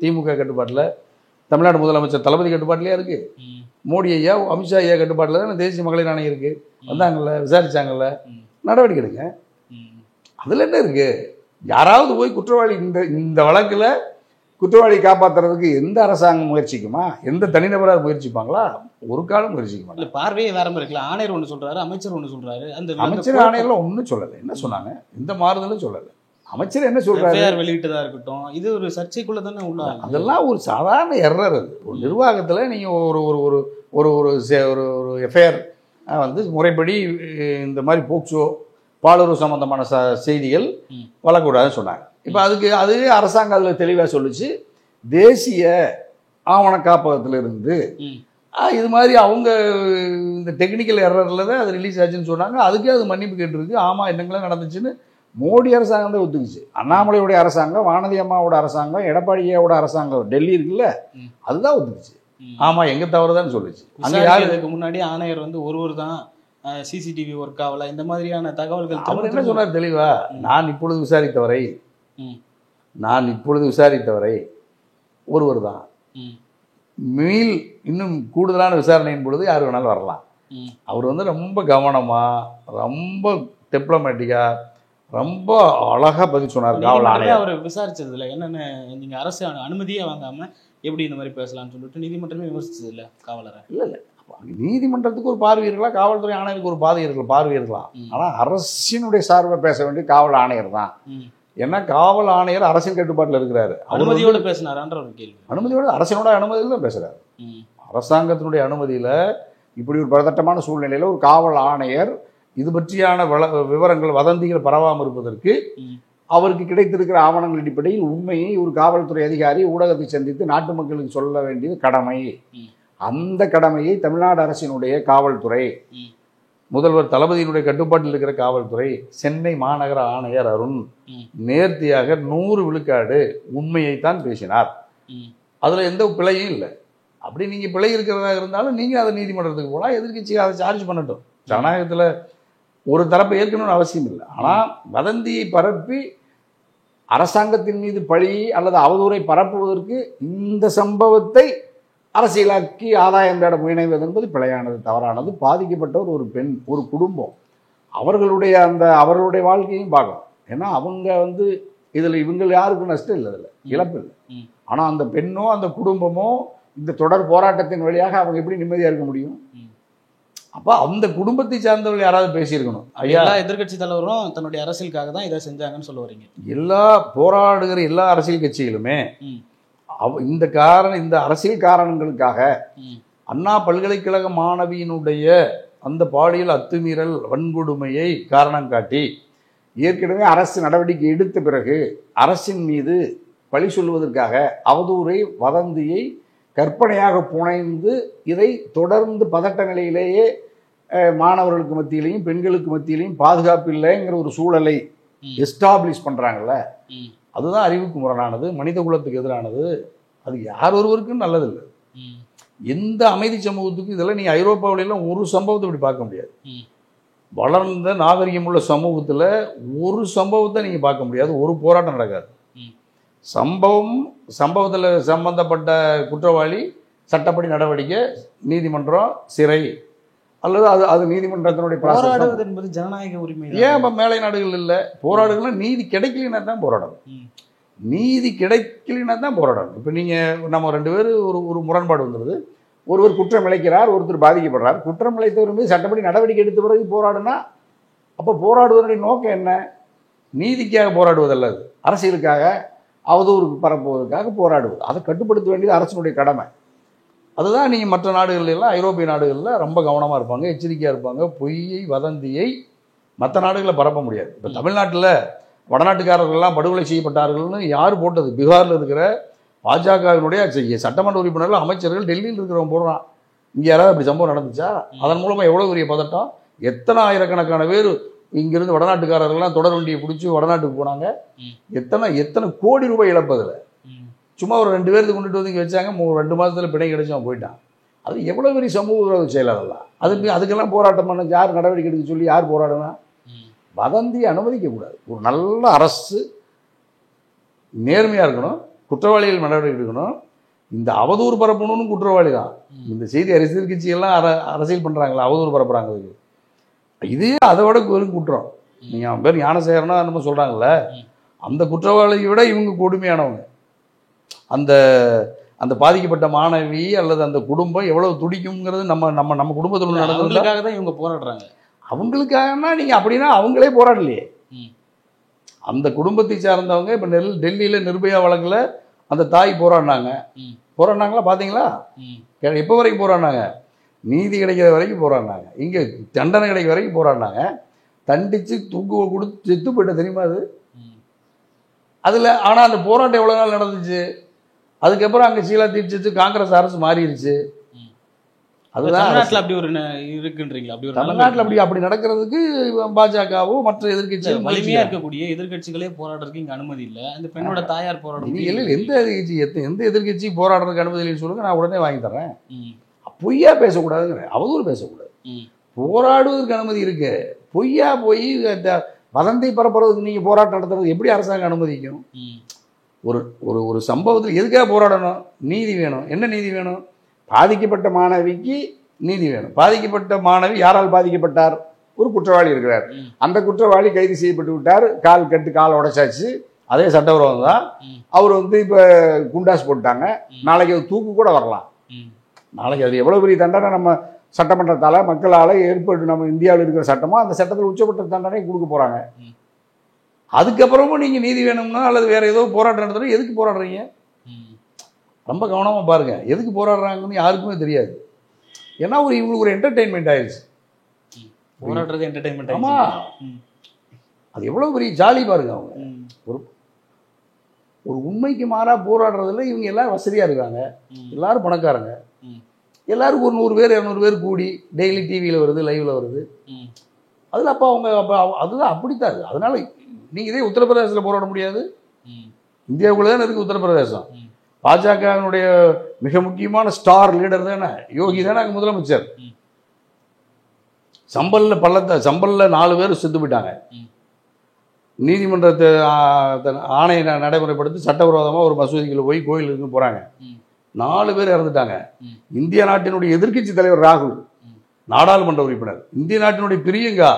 திமுக கட்டுப்பாட்டில், தமிழ்நாடு முதலமைச்சர் தளபதி கட்டுப்பாட்டிலே இருக்குது. மோடி ஐயா அமித்ஷா ஐயா கட்டுப்பாட்டில் தான் தேசிய மகளிர் ஆணையம் இருக்குது. வந்தாங்கல்ல, விசாரிச்சாங்கல்ல, நடவடிக்கை எடுங்க. அதில் என்ன இருக்குது? யாராவது போய் குற்றவாளி இந்த வழக்கில் குற்றவாளி காப்பாற்றுறதுக்கு எந்த அரசாங்கம் முயற்சிக்குமா? எந்த தனிநபராக முயற்சிப்பாங்களா? ஒரு காலம் முயற்சிக்க மாட்டாங்க. பார்வையே வேற மாதிரி இருக்கலாம். ஆணையர் ஒன்று சொல்றாரு, அமைச்சர் ஒன்று சொல்றாரு. அந்த அமைச்சர் ஆணையர்லாம் ஒன்றும் சொல்லலை. என்ன சொன்னாங்க? எந்த மாறுதலும் சொல்லலை. அமைச்சர் என்ன சொல்றாரு? வெளியிட்டதா இருக்கட்டும், இது ஒரு சர்ச்சைக்குள்ள தானே உள்ள. அதெல்லாம் ஒரு சாதாரண எரர். அது ஒரு நிர்வாகத்தில் நீங்கள் ஒரு ஒரு ஒரு ஒரு ஒரு எஃப்ஐஆர் வந்து முறைப்படி இந்த மாதிரி போக்சோ பாலுறவு சம்பந்தமான செய்திகள் வளரக்கூடாதுன்னு சொன்னாங்க. இப்போ அது அரசாங்கம் அதில் தெளிவாக சொல்லிச்சு. தேசிய ஆவண காப்பகத்திலிருந்து இது மாதிரி அவங்க இந்த டெக்னிக்கல் எரரில் தான் அது ரிலீஸ் ஆச்சுன்னு சொன்னாங்க. அதுக்கே அது மன்னிப்பு கேட்டுருக்கு. ஆமாம், என்னங்களாம் நடந்துச்சுன்னு மோடி அரசாங்கம் தான் ஒத்துக்குச்சு. அண்ணாமலையோடைய அரசாங்கம், வானதி அம்மாவோட அரசாங்கம், எடப்பாடியோட அரசாங்கம் டெல்லி இருக்குல்ல, அதுதான் ஒத்துக்குச்சு. ஆமாம், எங்கே தவறுதான்னு சொல்லிச்சு. அங்கே யார் இதுக்கு முன்னாடி ஆணையர் வந்து ஒருவர் தான் சிசிடிவி ஒர்க் ஆகல, இந்த மாதிரியான தகவல்கள். அவர் என்ன சொன்னார் தெளிவா? நான் இப்பொழுது விசாரித்தவரை ஒருவர் தான். இன்னும் கூடுதலான விசாரணையின் பொழுது யார் வேணாலும் வரலாம். அவர் வந்து ரொம்ப கவனமாக, ரொம்ப டிப்ளமேட்டிக்காக, ரொம்ப அழகாக பதில் சொன்னார். காவல் ஆணையர் அவர் விசாரிச்சதுல என்னென்ன நீங்க அரசு அனுமதியே வாங்காம எப்படி இந்த மாதிரி பேசலாம்னு சொல்லிட்டு நீதிமன்றமே விமர்சிச்சது இல்லை காவலரை? இல்லை, நீதிமன்றத்துக்கு ஒரு பார்வை இருக்கலாம், காவல்துறை ஆணையருக்கு ஒரு பார்வை இருக்கலாம். ஆனால் அரசினுடைய சார்பை பேச வேண்டிய காவல் ஆணையர் தான். ஏன்னா காவல் ஆணையர் அரசின் கட்டுப்பாட்டில் இருக்கிறாரு. அனுமதியோடு பேசினாரான்ற ஒரு கேள்வி. அனுமதியோடு, அரசினோட அனுமதியில் தான் பேசுறாரு. அரசாங்கத்தினுடைய அனுமதியில் இப்படி ஒரு பதட்டமான சூழ்நிலையில் ஒரு காவல் ஆணையர் இது பற்றியான விவரங்கள், வதந்திகள் பரவாமல் இருப்பதற்கு அவருக்கு கிடைத்திருக்கிற ஆவணங்கள் அடிப்படையில் உண்மையை ஒரு காவல்துறை அதிகாரி ஊடகத்தை சந்தித்து நாட்டு மக்களுக்கு சொல்ல வேண்டியது கடமை. அந்த கடமையை தமிழ்நாடு அரசினுடைய காவல்துறை, முதல்வர் தளபதியினுடைய கட்டுப்பாட்டில் இருக்கிற காவல்துறை, சென்னை மாநகர ஆணையர் அருண் நேர்த்தியாக 100 விழுக்காடு உண்மையைத்தான் பேசினார். அதில் எந்த பிழையும் இல்லை. அப்படி நீங்கள் பிழை இருக்கிறதா இருந்தாலும் நீங்கள் அதை நீதிமன்றத்துக்கு போகலாம், எதிர்க்கட்சி அதை சார்ஜ் பண்ணட்டும். ஜனநாயகத்தில் ஒரு தரப்பை ஏற்கனவே அவசியம் இல்லை. ஆனால் வதந்தியை பரப்பி அரசாங்கத்தின் மீது பழி அல்லது அவதூறை பரப்புவதற்கு இந்த சம்பவத்தை அரசியலாக்கி ஆதாயம் தேட முயற்சிப்பது என்பது பிழையானது, தவறானது. பாதிக்கப்பட்டவர் ஒரு பெண், ஒரு குடும்பம், அவர்களுடைய வாழ்க்கையும் பார்க்கணும். ஏன்னா அவங்க வந்து இதில் இவங்க யாருக்கும் நஷ்டம் இல்லை, இதில் இழப்பு இல்லை. ஆனால் அந்த பெண்ணோ அந்த குடும்பமோ இந்த தொடர் போராட்டத்தின் வழியாக அவங்க எப்படி நிம்மதியாக இருக்க முடியும்? அப்போ அந்த குடும்பத்தை சார்ந்தவர்கள் யாராவது பேசியிருக்கணும். ஐயா, எதிர்கட்சி தலைவரும் தன்னுடைய அரசியலுக்காக தான் இதை செஞ்சாங்கன்னு சொல்ல வரீங்க? எல்லா போராடுகிற எல்லா அரசியல் கட்சிகளுமே இந்த அரசியல் காரணங்களுக்காக அண்ணா பல்கலைக்கழக மாணவியினுடைய அந்த பாலியல் அத்துமீறல் வன்கொடுமையை காரணம் காட்டி ஏற்கனவே அரசு நடவடிக்கை எடுத்த பிறகு அரசின் மீது பழி சொல்வதற்காக அவதூறை, வதந்தியை கற்பனையாக புனைந்து இதை தொடர்ந்து பதட்ட நிலையிலேயே மாணவர்களுக்கு மத்தியிலையும் பெண்களுக்கு மத்தியிலையும் பாதுகாப்பு இல்லைங்கிற ஒரு சூழலை எஸ்டாப்ளிஷ் பண்ணுறாங்கல்ல, அதுதான் அறிவுக்கு முரணானது, மனித குலத்துக்கு எதிரானது. அது யார் ஒருவருக்கும் நல்லதில்லை. எந்த அமைதி சமூகத்துக்கும் இதெல்லாம் நீங்கள் ஐரோப்பாவிலாம் ஒரு சம்பவத்தை இப்படி பார்க்க முடியாது. வளர்ந்த நாகரிகம் உள்ள சமூகத்தில் ஒரு சம்பவத்தை நீங்கள் பார்க்க முடியாது, ஒரு போராட்டம் நடக்காது. சம்பவத்தில் சம்பந்தப்பட்ட குற்றவாளி சட்டப்படி நடவடிக்கை, நீதிமன்றம், சிறை, அல்லது அது நீதிமன்றத்தினுடைய போராடுவது என்பது ஜனநாயக உரிமை. ஏன் இப்போ மேலை நாடுகள் இல்லை? போராடுகள்னா நீதி கிடைக்கலன்னா தான் போராடணும். நீதி கிடைக்கலன்னா தான் போராடணும். இப்போ நீங்கள் நம்ம 2 பேர் ஒரு முரண்பாடு வந்துடுது. ஒருவர் குற்றம் இழைக்கிறார், ஒருத்தர் பாதிக்கப்படுறார். குற்றம் இழைத்தவர் மீது சட்டப்படி நடவடிக்கை எடுத்த பிறகு போராடுனா அப்போ போராடுவதனுடைய நோக்கம் என்ன? நீதிக்காக போராடுவதல்ல, அது அரசியலுக்காக அவதூறுக்கு பரப்புவதற்காக போராடுவது. அதை கட்டுப்படுத்த வேண்டியது அரசினுடைய கடமை. அதுதான் நீங்கள் மற்ற நாடுகள்லாம், ஐரோப்பிய நாடுகளில் ரொம்ப கவனமாக இருப்பாங்க, எச்சரிக்கையாக இருப்பாங்க. பொய்யை, வதந்தியை மற்ற நாடுகளில் பரப்ப முடியாது. இப்போ தமிழ்நாட்டில் வடநாட்டுக்காரர்கள்லாம் படுகொலை செய்யப்பட்டார்கள்னு யார் போட்டது? பீகாரில் இருக்கிற பாஜகவினுடைய சட்டமன்ற உறுப்பினர்கள் அமைச்சர்கள் டெல்லியில் இருக்கிறவங்க போடுறான். இங்கே யாராவது அப்படி சம்பவம் நடந்துச்சா? அதன் மூலமாக எவ்வளோ பெரிய பதட்டம். எத்தனை ஆயிரக்கணக்கான பேர் இங்கிருந்து வடநாட்டுக்காரர்கள்லாம் தொடர் வண்டியை பிடிச்சி வடநாட்டுக்கு போனாங்க. எத்தனை கோடி ரூபாய் இழப்பதில். சும்மா ஒரு 2 பேருக்கு கொண்டுட்டு வந்து இங்கே வச்சாங்க, 2 மாதத்தில் பிணை கிடைச்சி அவன் போயிட்டான். அது எவ்வளோ பெரிய சமூக விரோத செயல். அதெல்லாம் அதுக்கெல்லாம் போராட்டம் பண்ண யார் நடவடிக்கை எடுக்க சொல்லி யார் போராடணும்? வதந்தியை அனுமதிக்கக்கூடாது. ஒரு நல்ல அரசு நேர்மையாக இருக்கணும், குற்றவாளிகள் நடவடிக்கை எடுக்கணும். இந்த அவதூறு பரப்பணும்னு குற்றவாளி தான். இந்த செய்தி அரசியல் கட்சியெல்லாம் அரசியல் பண்ணுறாங்களா, அவதூறு பரப்புறாங்க. இதே அதை விட வெறும் குற்றம். நீங்கள் பேர் ஞானசேகரனா நம்ம சொல்கிறாங்கல்ல, அந்த குற்றவாளியை விட இவங்க கொடுமையானவங்க. அந்த அந்த பாதிக்கப்பட்ட மாணவி அல்லது அந்த குடும்பம் எவ்வளவு துடிக்குங்கிறது நம்ம நம்ம நம்ம குடும்பத்தில் நடந்ததுக்காக தான் இவங்க போராடுறாங்க. அவங்களுக்காகனா நீங்கள் அப்படின்னா அவங்களே போராடலையே. அந்த குடும்பத்தை சார்ந்தவங்க இப்போ டெல்லியில் நிர்பயா வழக்கில் அந்த தாய் போராடினாங்களா பார்த்தீங்களா? எப்போ வரைக்கும் போராடினாங்க? நீதி கிடைக்கிற வரைக்கும் போராடினாங்க. இங்கே தண்டனை கிடைக்கிற வரைக்கும் போராடினாங்க. தண்டித்து தூக்கு கொடுத்து செத்து போயிட்ட தெரியுமா அது? அதில் ஆனால் அந்த போராட்டம் எவ்வளோ நாள் நடந்துச்சு? அதுக்கப்புறம் அங்கே சீலா தீட்சித்து காங்கிரஸ் அரசு மாறிடுச்சு. அதுதான் தமிழ்நாட்டில் அப்படி ஒரு இருக்குன்றீங்களா? அப்படி ஒரு தமிழ்நாட்டில் அப்படி நடக்கிறதுக்கு பாஜகவோ மற்ற எதிர்கட்சிகள் வலிமையாக இருக்கக்கூடிய எதிர்கட்சிகளே போராடுறதுக்கு இங்கே அனுமதி இல்லை. அந்த பெண்ணோட தாயார் போராடுறது எந்த எதிர்கட்சி போராடுறதுக்கு அனுமதி இல்லைன்னு சொல்லுங்க, நான் உடனே வாங்கி தரேன். பொய்யா பேசக்கூடாதுங்கிற, அவதூறு பேசக்கூடாது. போராடுவதற்கு அனுமதி இருக்கு. பொய்யா போய் வதந்தை பரப்புறதுக்கு நீங்கள் போராட்டம் நடத்துறது எப்படி அரசாங்கம் அனுமதிக்கும்? ஒரு சம்பவத்தில் எதுக்காக போராடணும்? நீதி வேணும். என்ன நீதி வேணும்? பாதிக்கப்பட்ட மாணவிக்கு நீதி வேணும். பாதிக்கப்பட்ட மாணவி யாரால் பாதிக்கப்பட்டார்? ஒரு குற்றவாளி இருக்கிறார். அந்த குற்றவாளி கைது செய்யப்பட்டு விட்டார். கால் உடைச்சாச்சு. அதே சட்டவிரோதம் தான். அவர் இப்போ குண்டாஸ் போட்டாங்க. நாளைக்கு அது தூக்கு கூட வரலாம். நாளைக்கு அது எவ்வளோ பெரிய தண்டனை நம்ம சட்டமன்றத்தால் மக்களால் ஏற்பட்டு நம்ம இந்தியாவில் இருக்கிற சட்டமோ அந்த சட்டத்தில் உச்சப்பட்ட தண்டனை கொடுக்க போகிறாங்க. அதுக்கப்புறமும் நீங்கள் நீதி வேணும்னா அல்லது வேறு ஏதோ போராட்டம் நடத்துகிறோம். எதுக்கு போராடுறீங்க? ரொம்ப கவனமாக பாருங்கள். எதுக்கு போராடுறாங்கன்னு யாருக்குமே தெரியாது. ஏன்னா இவங்களுக்கு ஒரு என்டர்டெயின்மெண்ட் ஆயிடுச்சு. போராடுறது என்டர்டெயின்மெண்ட். ஆமாம், அது எவ்வளோ பெரிய ஜாலி பாருங்க. அவங்க ஒரு உண்மைக்கு மாறாக போராடுறதுல இவங்க எல்லாரும் வசதியாக இருக்காங்க. எல்லாரும் பணக்காரங்க. எல்லாருக்கும் ஒரு 100 பேர் 200 பேர் கூடி டெய்லி டிவியில் வருது, லைவில் வருது. அதில் அப்போ அதுதான் அப்படித்தான். அதனால நீங்கள் இதே உத்தரப்பிரதேசத்தில் போராட முடியாது. இந்தியாவுக்குள்ளே தானே இருக்குது உத்தரப்பிரதேசம். பாஜகவினுடைய மிக முக்கியமான ஸ்டார் லீடர் தானே யோகி தானே அங்கே முதலமைச்சர். சம்பலில் 4 பேர் செத்து போயிட்டாங்க. நீதிமன்றத்தை ஆணையை நடைமுறைப்படுத்தி சட்டவிரோதமாக ஒரு மசூதிக்குள்ள போய் கோயிலுக்கு போகிறாங்க. 4 பேர் இறந்துட்டாங்க. இந்திய நாட்டினுடைய எதிர்க்கட்சி தலைவர் ராகுல் நாடாளுமன்ற உறுப்பினர், இந்திய நாட்டினுடைய பிரியங்கா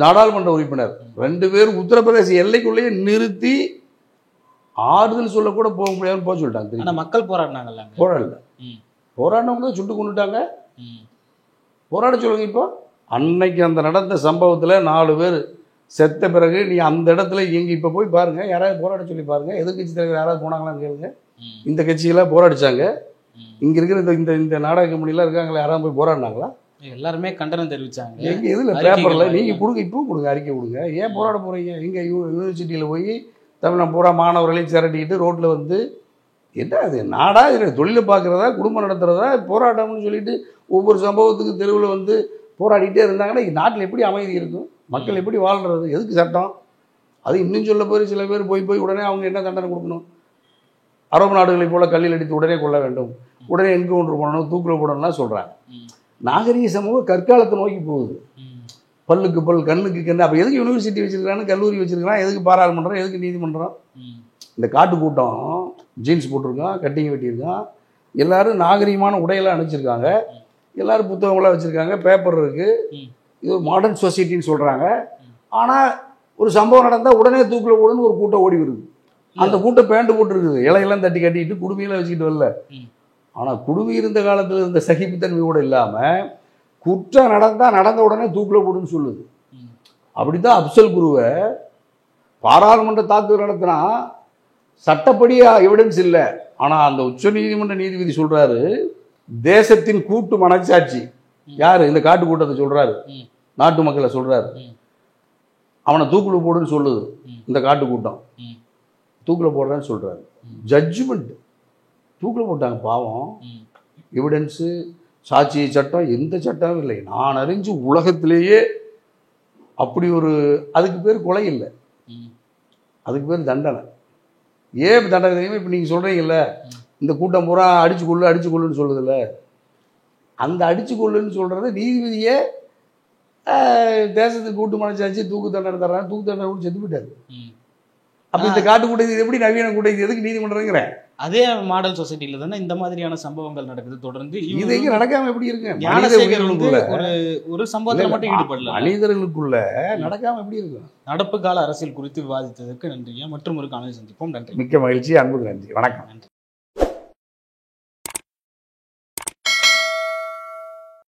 நாடாளுமன்ற உறுப்பினர், 2 பேரும் உத்தரப்பிரதேச எல்லைக்குள்ளேயே நிறுத்தி ஆறுதல் சொல்ல கூட போக முடியாதுன்னு போக சொல்லிட்டாங்க. மக்கள் போராடினாங்கல்ல? போராடினவங்க தான் சுட்டு கொண்டுட்டாங்க. போராட சொல்லுங்க. இப்போ அன்னைக்கு அந்த நடந்த சம்பவத்தில் 4 பேர் செத்த பிறகு நீ அந்த இடத்துல இங்கே இப்போ போய் பாருங்க, யாராவது போராட சொல்லி பாருங்க. எதிர்கட்சி தலைவர் யாராவது போனாங்களான்னு கேளுங்க. இந்த கட்சியெல்லாம் போராடிச்சாங்க. இங்கே இருக்கிற இந்த நாடக கம்பெனிலாம் இருக்காங்களா, யாராவது போய் போராடினாங்களா? எல்லாருமே கண்டனம் தெரிவிச்சாங்க. எங்கே இதில் பேப்பரில் நீங்கள் கொடுங்க, இப்பவும் கொடுங்க, அறிக்கை கொடுங்க. ஏன் போராட போகிறீங்க? இங்கே யூனிவர்சிட்டியில் போய் தமிழ் பூரா மாணவர்களையும் திரட்டிக்கிட்டு ரோட்டில் வந்து என்ன அது நாடா? தொழிலை பார்க்குறதா, குடும்பம் நடத்துகிறதா, போராட்டம்னு சொல்லிட்டு ஒவ்வொரு சம்பவத்துக்கு தெருவில் வந்து போராடிக்கிட்டே இருந்தாங்கன்னா நாட்டில் எப்படி அமைதி இருக்கும்? மக்கள் எப்படி வாழ்கிறது? எதுக்கு சட்டம்? அது இன்னும் சொல்ல போய் சில பேர் போய் உடனே அவங்க என்ன தண்டனை கொடுக்கணும்? அரபு நாடுகளை போல் கல்லில் அடித்து உடனே கொள்ள வேண்டும், உடனே என்கவுண்டர் பண்ணணும், தூக்கில் போடணும்லாம் சொல்கிறாங்க. நாகரிக சமூகம் கற்காலத்தை நோக்கி போகுது. பல்லுக்கு பல், கண்ணுக்கு கண்ணு. அப்போ எதுக்கு யூனிவர்சிட்டி வச்சுருக்கான்னு, கல்லூரி வச்சுருக்கான், எதுக்கு பாராளுமன்றம், எதுக்கு நீதிமன்றம்? இந்த காட்டு கூட்டம் ஜீன்ஸ் போட்டிருக்கான், கட்டிங் வெட்டியிருக்கான், எல்லோரும் நாகரிகமான உடையெல்லாம் அணிச்சிருக்காங்க, எல்லோரும் புத்தகங்களாக வச்சுருக்காங்க, பேப்பர் இருக்குது. இது மாடர்ன் சொசைட்டின்னு சொல்கிறாங்க. ஆனால் ஒரு சம்பவம் நடந்தால் உடனே தூக்கில் போடுன்னு ஒரு கூட்டம் ஓடி வருது. அந்த கூட்டம் பேண்ட் போட்டுருக்குது, இலையெல்லாம் தட்டி கட்டிக்கிட்டு குடுமையெல்லாம் வச்சுக்கிட்டு வரல. ஆனால் குடுமி இருந்த காலத்தில் இருந்த சகிப்புத்தன்மை கூட இல்லாமல் குற்றம் நடந்த உடனே தூக்கில் போடுன்னு சொல்லுது. அப்படி தான் அப்சல் குருவை பாராளுமன்ற தாக்குதல் நடத்தினா சட்டப்படி எவிடன்ஸ் இல்லை. ஆனால் அந்த உச்ச நீதிமன்ற நீதிபதி சொல்கிறாரு, தேசத்தின் கூட்டு மனச்சாட்சி யார்? இந்த காட்டு கூட்டத்தை சொல்கிறாரு, நாட்டு மக்களை சொல்கிறாரு. அவனை தூக்கில் போடுன்னு சொல்லுது இந்த காட்டு கூட்டம், தூக்கில் போடுறேன்னு சொல்கிறாரு. ஜட்ஜ்மெண்ட் தூக்கில் போட்டாங்க பாவம். ம். எவிடன்ஸு, சாட்சி சட்டம், எந்த சட்டமும் இல்லை. நான் அறிஞ்சு உலகத்திலேயே அப்படி ஒரு, அதுக்கு பேர் கொலை இல்லை, ம். அதுக்கு பேர் தண்டனை. ஏன் தண்டனை தெரியுமா? இப்போ நீங்கள் சொல்கிறீங்கல்ல, இந்த கூட்டம் பூரா அடிச்சு கொள்ளுன்னு சொல்லுதில்ல, அந்த அடிச்சு கொள்ளுன்னு சொல்கிறது நீதிபதியே தேசத்துக்கு கூட்டு மனசாச்சு தூக்கு தண்டனை தர்றாங்க, தூக்கு தண்டனை கூட செத்து போயிட்டாரு. ம். அப்போ இந்த காட்டு கூட்டை இது எப்படி நவீன கூட்டை, இது எதுக்கு நீதிமன்றங்கிறேன்? அதே மாடல் சொசைட்டில தானே இந்த மாதிரியான சம்பவங்கள் நடக்குது தொடர்ந்து. இது எங்க நடக்காம எப்படி இருக்கு? மனித ஞானசேகர் வந்து உயிர்களுக்குள்ள, ஒரு சம்பவத்துல மட்டும் ஈடுபடல, மனிதர்களுக்குள்ள நடக்காம எப்படி இருக்கு? நடப்பு கால அரசியல் குறித்து விவாதித்ததற்கு நன்றியா. மற்றும் ஒரு காணொலி சந்திப்போம். நன்றி. மிக்க மகிழ்ச்சி, அன்புக்கு நன்றி, வணக்கம். நன்றி.